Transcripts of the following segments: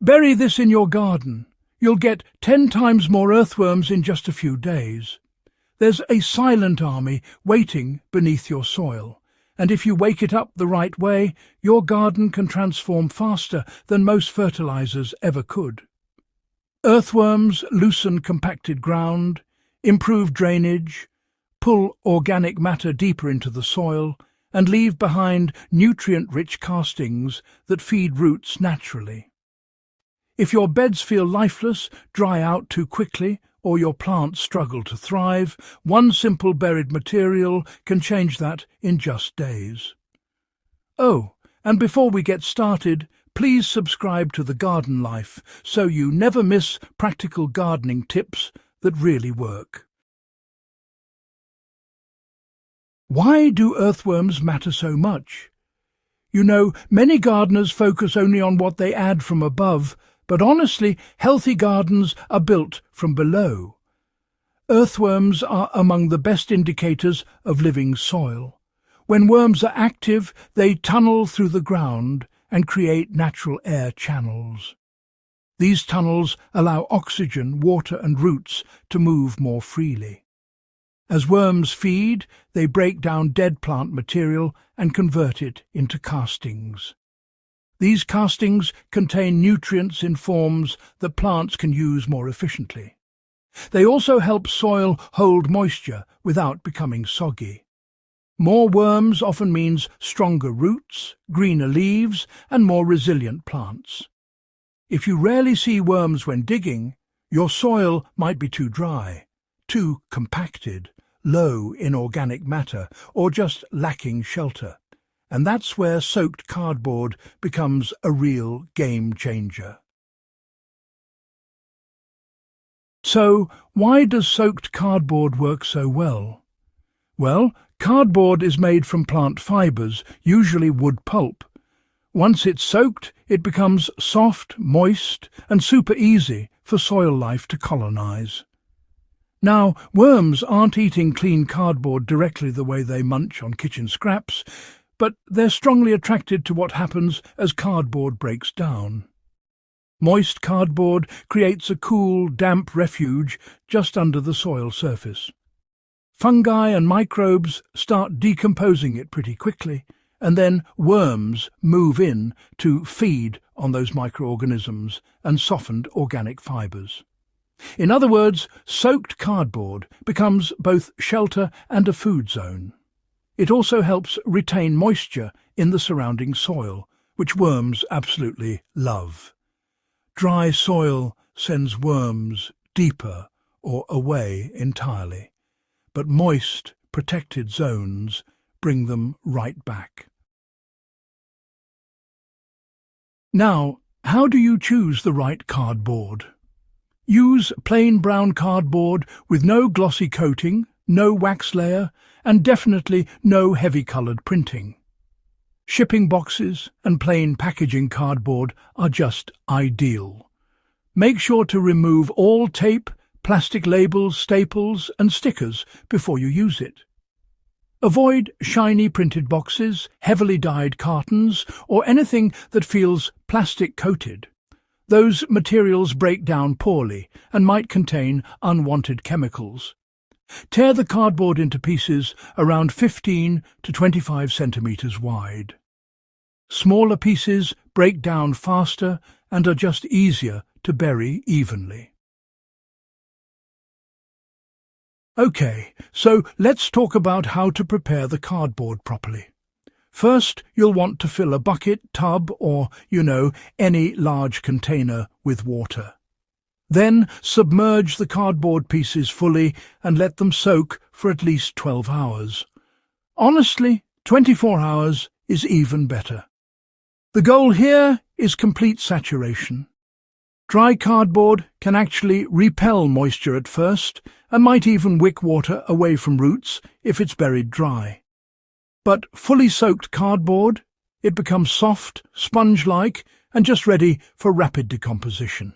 Bury this in your garden. You'll get 10 times more earthworms in just a few days. There's a silent army waiting beneath your soil, and if you wake it up the right way, your garden can transform faster than most fertilizers ever could. Earthworms loosen compacted ground, improve drainage, pull organic matter deeper into the soil, and leave behind nutrient-rich castings that feed roots naturally. If your beds feel lifeless, dry out too quickly, or your plants struggle to thrive, one simple buried material can change that in just days. Oh, and before we get started, please subscribe to The Garden Life so you never miss practical gardening tips that really work. Why do earthworms matter so much? You know, many gardeners focus only on what they add from above, but honestly, healthy gardens are built from below. Earthworms are among the best indicators of living soil. When worms are active, they tunnel through the ground and create natural air channels. These tunnels allow oxygen, water and roots to move more freely. As worms feed, they break down dead plant material and convert it into castings. These castings contain nutrients in forms that plants can use more efficiently. They also help soil hold moisture without becoming soggy. More worms often means stronger roots, greener leaves, and more resilient plants. If you rarely see worms when digging, your soil might be too dry, too compacted, low in organic matter, or just lacking shelter. And that's where soaked cardboard becomes a real game changer. So, why does soaked cardboard work so well? Well, cardboard is made from plant fibres, usually wood pulp. Once it's soaked, it becomes soft, moist, and super easy for soil life to colonize. Now, worms aren't eating clean cardboard directly the way they munch on kitchen scraps, but they're strongly attracted to what happens as cardboard breaks down. Moist cardboard creates a cool, damp refuge just under the soil surface. Fungi and microbes start decomposing it pretty quickly, and then worms move in to feed on those microorganisms and softened organic fibres. In other words, soaked cardboard becomes both shelter and a food zone. It also helps retain moisture in the surrounding soil, which worms absolutely love. Dry soil sends worms deeper or away entirely, but moist, protected zones bring them right back. Now, how do you choose the right cardboard? Use plain brown cardboard with no glossy coating, no wax layer, and definitely no heavy-coloured printing. Shipping boxes and plain packaging cardboard are just ideal. Make sure to remove all tape, plastic labels, staples and stickers before you use it. Avoid shiny printed boxes, heavily dyed cartons, or anything that feels plastic-coated. Those materials break down poorly and might contain unwanted chemicals. Tear the cardboard into pieces around 15 to 25 centimetres wide. Smaller pieces break down faster and are just easier to bury evenly. Okay, so let's talk about how to prepare the cardboard properly. First, you'll want to fill a bucket, tub, or, any large container with water. Then submerge the cardboard pieces fully and let them soak for at least 12 hours. Honestly, 24 hours is even better. The goal here is complete saturation. Dry cardboard can actually repel moisture at first and might even wick water away from roots if it's buried dry. But fully soaked cardboard, it becomes soft, sponge-like, and just ready for rapid decomposition.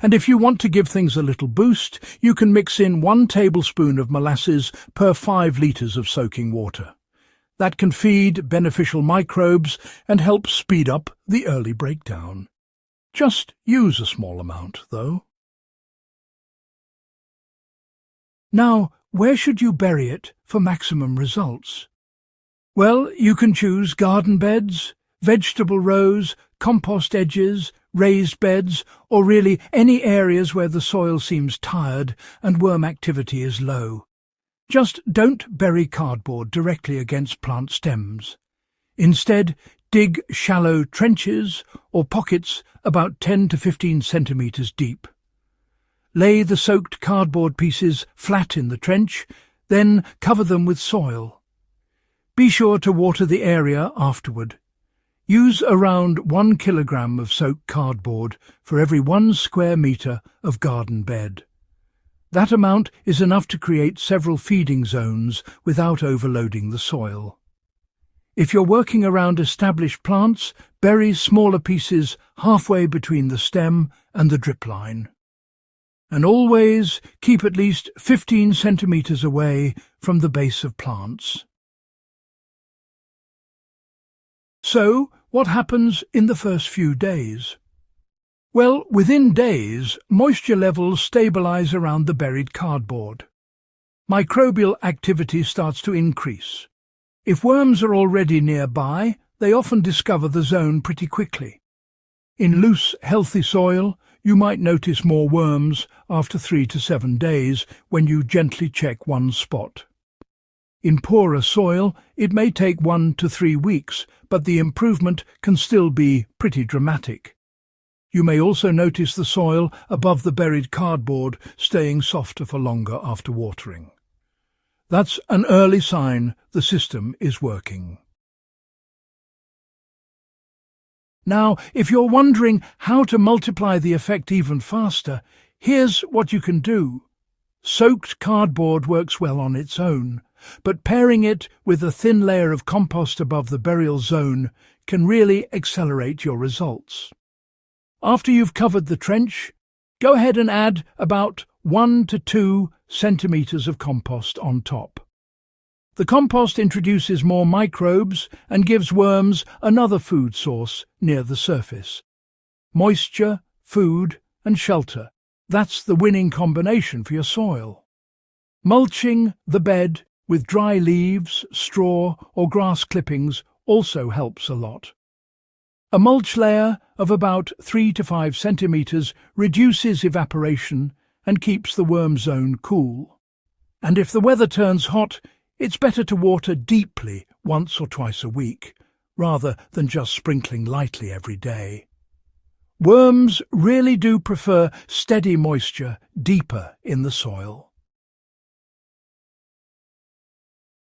And if you want to give things a little boost, you can mix in 1 tablespoon of molasses per 5 litres of soaking water. That can feed beneficial microbes and help speed up the early breakdown. Just use a small amount, though. Now, where should you bury it for maximum results? Well, you can choose garden beds, vegetable rows, compost edges, raised beds, or really any areas where the soil seems tired and worm activity is low. Just don't bury cardboard directly against plant stems. Instead, dig shallow trenches or pockets about 10 to 15 centimetres deep. Lay the soaked cardboard pieces flat in the trench, then cover them with soil. Be sure to water the area afterward. Use around 1 kilogram of soaked cardboard for every 1 square metre of garden bed. That amount is enough to create several feeding zones without overloading the soil. If you're working around established plants, bury smaller pieces halfway between the stem and the drip line. And always keep at least 15 centimetres away from the base of plants. So, what happens in the first few days? Well, within days, moisture levels stabilise around the buried cardboard. Microbial activity starts to increase. If worms are already nearby, they often discover the zone pretty quickly. In loose, healthy soil, you might notice more worms after 3 to 7 days when you gently check one spot. In poorer soil, it may take 1 to 3 weeks, but the improvement can still be pretty dramatic. You may also notice the soil above the buried cardboard staying softer for longer after watering. That's an early sign the system is working. Now, if you're wondering how to multiply the effect even faster, here's what you can do. Soaked cardboard works well on its own, but pairing it with a thin layer of compost above the burial zone can really accelerate your results. After you've covered the trench, go ahead and add about 1 to 2 centimetres of compost on top. The compost introduces more microbes and gives worms another food source near the surface. Moisture, food and shelter. That's the winning combination for your soil. Mulching the bed with dry leaves, straw or grass clippings also helps a lot. A mulch layer of about 3 to 5 centimetres reduces evaporation and keeps the worm zone cool. And if the weather turns hot, it's better to water deeply once or twice a week, rather than just sprinkling lightly every day. Worms really do prefer steady moisture deeper in the soil.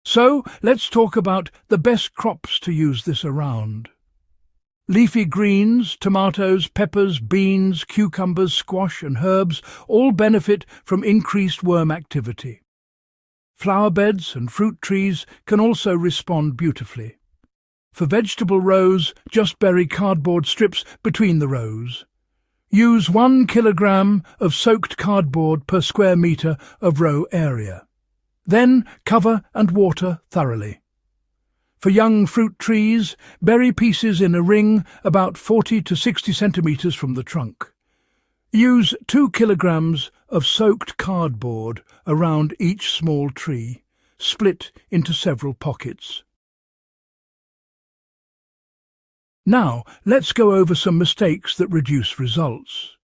So, let's talk about the best crops to use this around. Leafy greens, tomatoes, peppers, beans, cucumbers, squash and herbs all benefit from increased worm activity. Flower beds and fruit trees can also respond beautifully. For vegetable rows, just bury cardboard strips between the rows. Use 1 kilogram of soaked cardboard per square metre of row area. Then cover and water thoroughly. For young fruit trees, bury pieces in a ring about 40 to 60 centimetres from the trunk. Use 2 kilograms of soaked cardboard around each small tree, split into several pockets. Now, let's go over some mistakes that reduce results.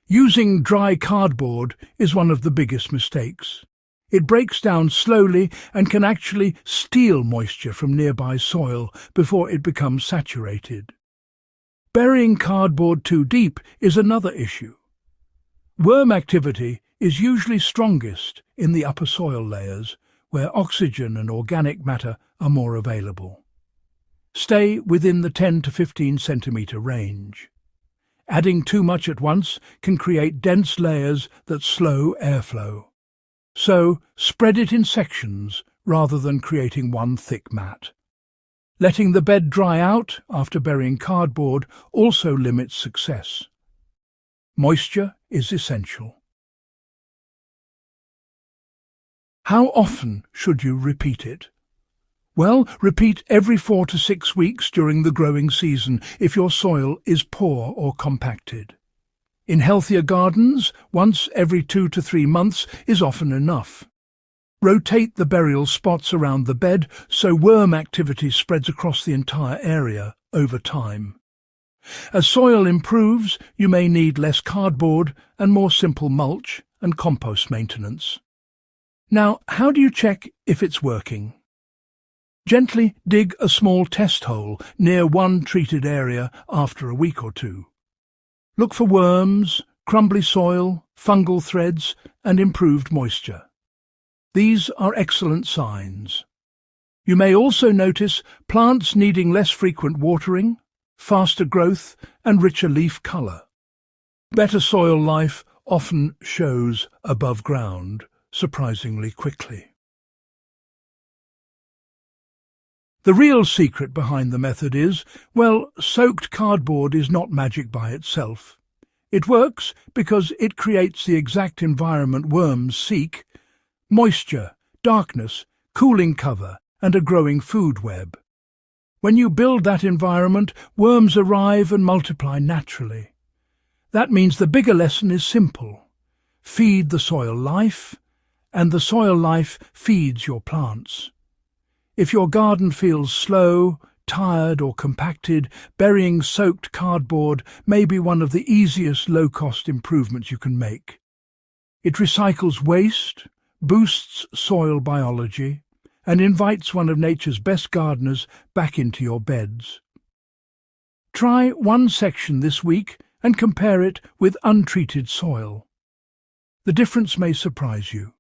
Using dry cardboard is one of the biggest mistakes. It breaks down slowly and can actually steal moisture from nearby soil before it becomes saturated. Burying cardboard too deep is another issue. Worm activity is usually strongest in the upper soil layers, where oxygen and organic matter are more available. Stay within the 10 to 15 centimetre range. Adding too much at once can create dense layers that slow airflow. So, spread it in sections rather than creating one thick mat. Letting the bed dry out after burying cardboard also limits success. Moisture is essential. How often should you repeat it? Well, repeat every 4 to 6 weeks during the growing season if your soil is poor or compacted. In healthier gardens, once every 2 to 3 months is often enough. Rotate the burial spots around the bed so worm activity spreads across the entire area over time. As soil improves, you may need less cardboard and more simple mulch and compost maintenance. Now, how do you check if it's working? Gently dig a small test hole near one treated area after a week or two. Look for worms, crumbly soil, fungal threads, and improved moisture. These are excellent signs. You may also notice plants needing less frequent watering, faster growth, and richer leaf colour. Better soil life often shows above ground surprisingly quickly. The real secret behind the method is, well, soaked cardboard is not magic by itself. It works because it creates the exact environment worms seek: moisture, darkness, cooling cover, and a growing food web. When you build that environment, worms arrive and multiply naturally. That means the bigger lesson is simple. Feed the soil life, and the soil life feeds your plants. If your garden feels slow, tired or compacted, burying soaked cardboard may be one of the easiest low-cost improvements you can make. It recycles waste, boosts soil biology, and invites one of nature's best gardeners back into your beds. Try one section this week and compare it with untreated soil. The difference may surprise you.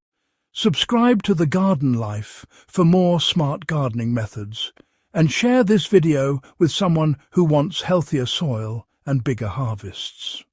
Subscribe to The Garden Life for more smart gardening methods, and share this video with someone who wants healthier soil and bigger harvests.